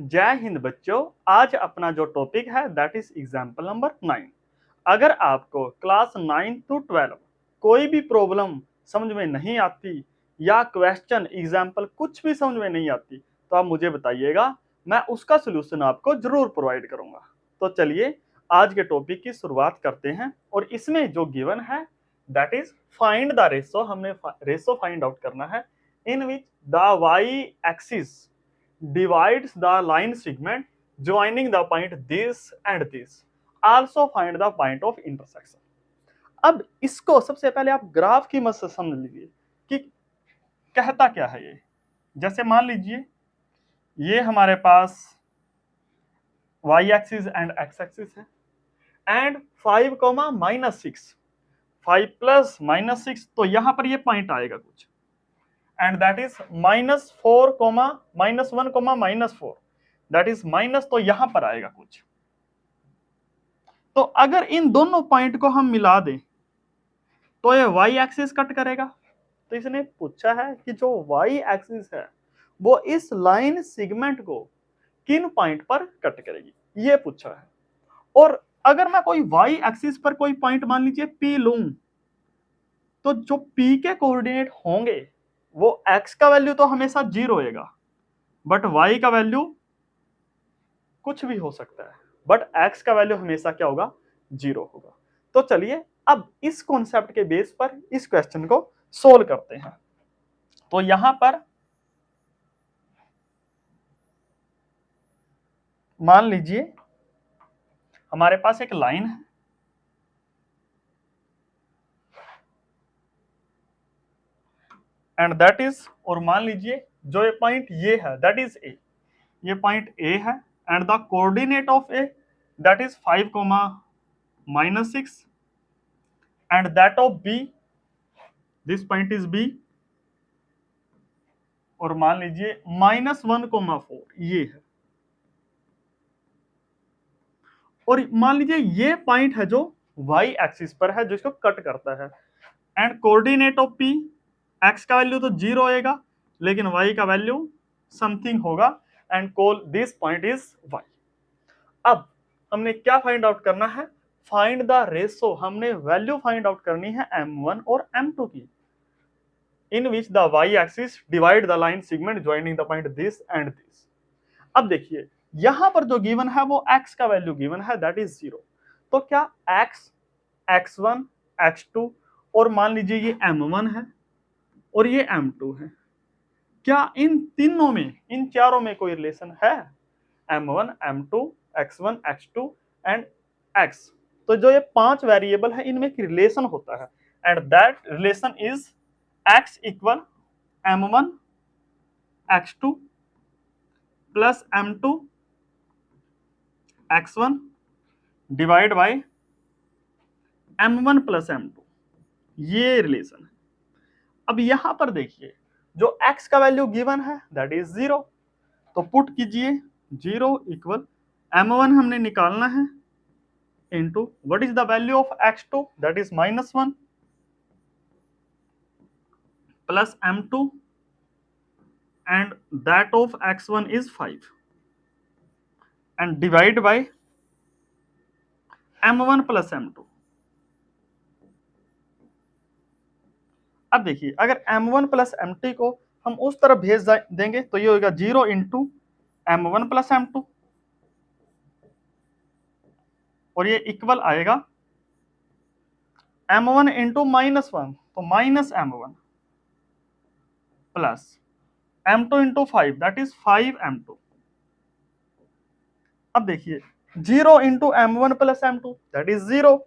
जय हिंद बच्चों। आज अपना जो टॉपिक है दैट इज एग्जाम्पल नंबर 9। अगर आपको क्लास 9 to 12 कोई भी प्रॉब्लम समझ में नहीं आती या क्वेश्चन एग्जाम्पल कुछ भी समझ में नहीं आती तो आप मुझे बताइएगा, मैं उसका सोल्यूशन आपको जरूर प्रोवाइड करूंगा। तो चलिए आज के टॉपिक की शुरुआत करते हैं और इसमें जो गिवन है that is find the ratio. हमने रेशो फाइंड आउट करना है in which the Y axis divides the line segment joining the point this and this. Also find the point of intersection. अब इसको सबसे पहले आप ग्राफ की मदद से समझ लीजिए कि कहता क्या है ये। जैसे मान लीजिए ये हमारे पास y axis and x axis है एंड 5 कोमा -6, 5 प्लस -6, तो यहां पर ये पॉइंट आएगा कुछ and that is -4 comma -1 comma -4, that is minus, तो यहां पर आएगा कुछ। तो अगर इन दोनों पॉइंट को हम मिला दें तो ये y एक्सिस कट करेगा। तो इसने पूछा है कि जो y एक्सिस है वो इस लाइन सेगमेंट को किन पॉइंट पर कट करेगी, ये पूछा है। और अगर मैं कोई y एक्सिस पर कोई पॉइंट मान लीजिए P लूं तो जो P के कोऑर्डिनेट होंगे वो x का वैल्यू तो हमेशा 0 होएगा, बट y का वैल्यू कुछ भी हो सकता है, बट x का वैल्यू हमेशा क्या होगा, 0 होगा। तो चलिए अब इस कॉन्सेप्ट के बेस पर इस क्वेश्चन को सोल्व करते हैं। तो यहां पर मान लीजिए हमारे पास एक लाइन है एंड दैट इज, और मान लीजिए जो ये पॉइंट ये है दैट इज ए, ये पॉइंट ए है and the coordinate of A that is 5 comma -6 and that of B, this point is B, और मान लीजिए -1 कोमा 4 ये है। और मान लीजिए ये पॉइंट है जो y एक्सिस पर है जो इसको कट करता है and coordinate of p, x का वैल्यू तो 0 आएगा लेकिन y का वैल्यू समथिंग होगा and call this point is y। अब हमने क्या फाइंड आउट करना है, फाइंड द रेशो। हमने वैल्यू फाइंड आउट करनी है m1 और m2 की in which the y axis divide the line segment joining the point this and this. अब देखिए यहां पर जो गिवन है वो x का वैल्यू गिवन है दैट इज 0। तो क्या x, x1, x2 और मान लीजिए ये m1 है और ये m2 है, क्या इन तीनों में, इन चारों में कोई रिलेशन है, m1, m2, x1, x2 and x। तो जो ये 5 वेरिएबल है इनमें एक रिलेशन होता है and that relation is x equal m1 x2 plus m2 x1 divide by m1 plus m2, ये रिलेशन है। अब यहां पर देखिए जो x का वैल्यू गिवन है दैट इज 0, तो पुट कीजिए 0 इक्वल m1 हमने निकालना है into what is the value of x2 that is -1 plus m2 and that of x1 is 5 and divide by m1 plus m2। अब देखिए अगर m1 प्लस m2 को हम उस तरफ भेज देंगे तो ये होगा 0 इंटू m1 प्लस m2 और ये इक्वल आएगा m1 इंटू -1, तो -m1 plus m2 into 5 that is 5m2। अब देखिए 0 into m1 plus m2 that is 0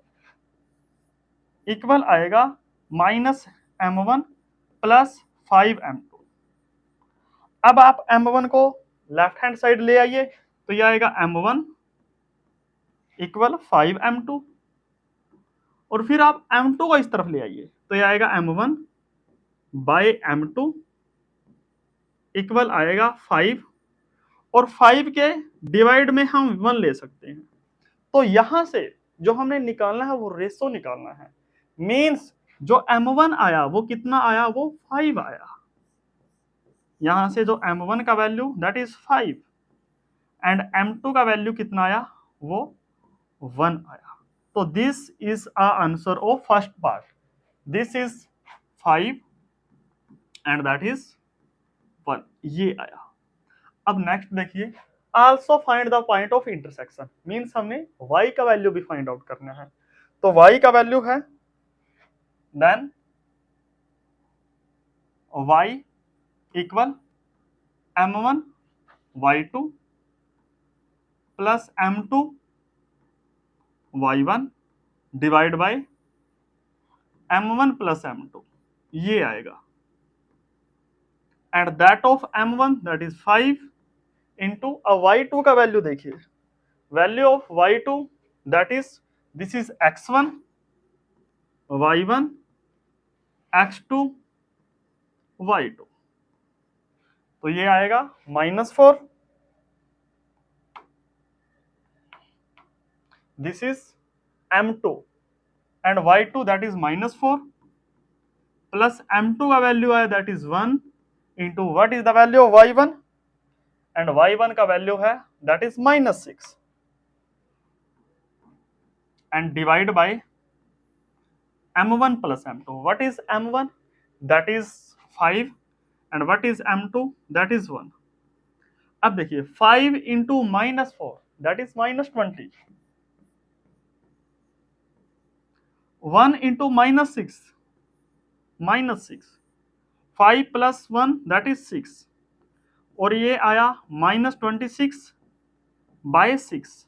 equal आएगा -m1 प्लस 5m2। अब आप m1 को लेफ्ट हैंड साइड ले आइए तो यह आएगा m1 इक्वल 5m2 और फिर आप m2 को इस तरफ ले आइए तो यह आएगा m1 बाय m2 इक्वल आएगा 5 और 5 के डिवाइड में हम 1 ले सकते हैं। तो यहां से जो हमने निकालना है वो रेशो निकालना है, मींस जो m1 आया वो कितना आया, वो 5 आया। यहां से जो m1 का value that is 5 and m2 का वैल्यू कितना आया, वो 1 आया। तो this is a answer of first part, this is 5 and that is 1, ये आया। अब नेक्स्ट देखिए, also find the point of intersection, means हमने y का वैल्यू भी फाइंड आउट करना है। तो y का वैल्यू है then y equal m1 y2 plus m2 y1 divide by m1 plus m2, ये आएगा। And that of m1 that is 5 into y2 का वैल्यू देखिए, value of y2 that is this is x1 y1 x2 y2, तो ये आएगा -4, this is m2 and y2 that is -4 plus m2 का value है that is 1 into what is the value of y1, and y1 का value है that is -6 and divide by m1 plus m2, what is m1 that is 5 and what is m2 that is 1। अब देखिए 5 into -4 that is -20, 1 into -6 -6, 5 plus 1 that is 6, और ये आया -26 bye 6,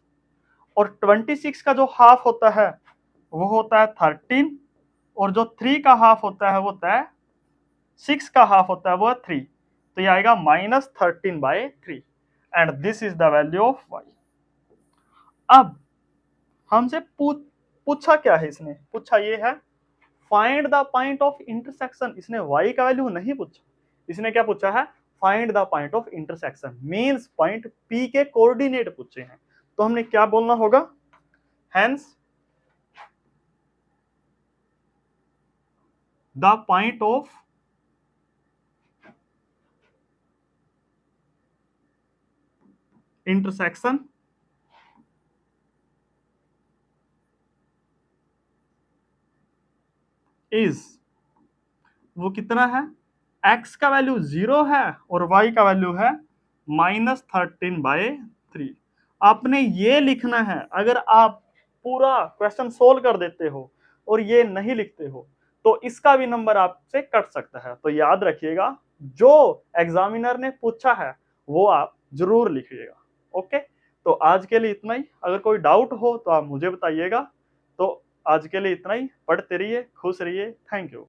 और 26 का जो हाफ होता है वो होता है 13, और जो 3 का हाफ होता है वो होता है 6 का हाफ होता है वो है 3, तो ये आएगा -13/3 and this is the value of y। अब हमसे पूछा क्या है, इसने पूछा ये है find the point of intersection, इसने y का वैल्यू नहीं पूछा, इसने क्या पूछा है, find the point of intersection, means point P के कोऑर्डिनेट पूछे हैं। तो हमने क्या बोलना होगा, hence the point of intersection is, वो कितना है, x का वैल्यू 0 है और y का वैल्यू है -13/3। आपने ये लिखना है, अगर आप पूरा क्वेश्चन सोल्व कर देते हो और ये नहीं लिखते हो तो इसका भी नंबर आपसे कट सकता है। तो याद रखिएगा, जो एग्जामिनर ने पूछा है वो आप जरूर लिखिएगा। ओके, तो आज के लिए इतना ही, अगर कोई डाउट हो तो आप मुझे बताइएगा। तो आज के लिए इतना ही, पढ़ते रहिए, खुश रहिए, थैंक यू।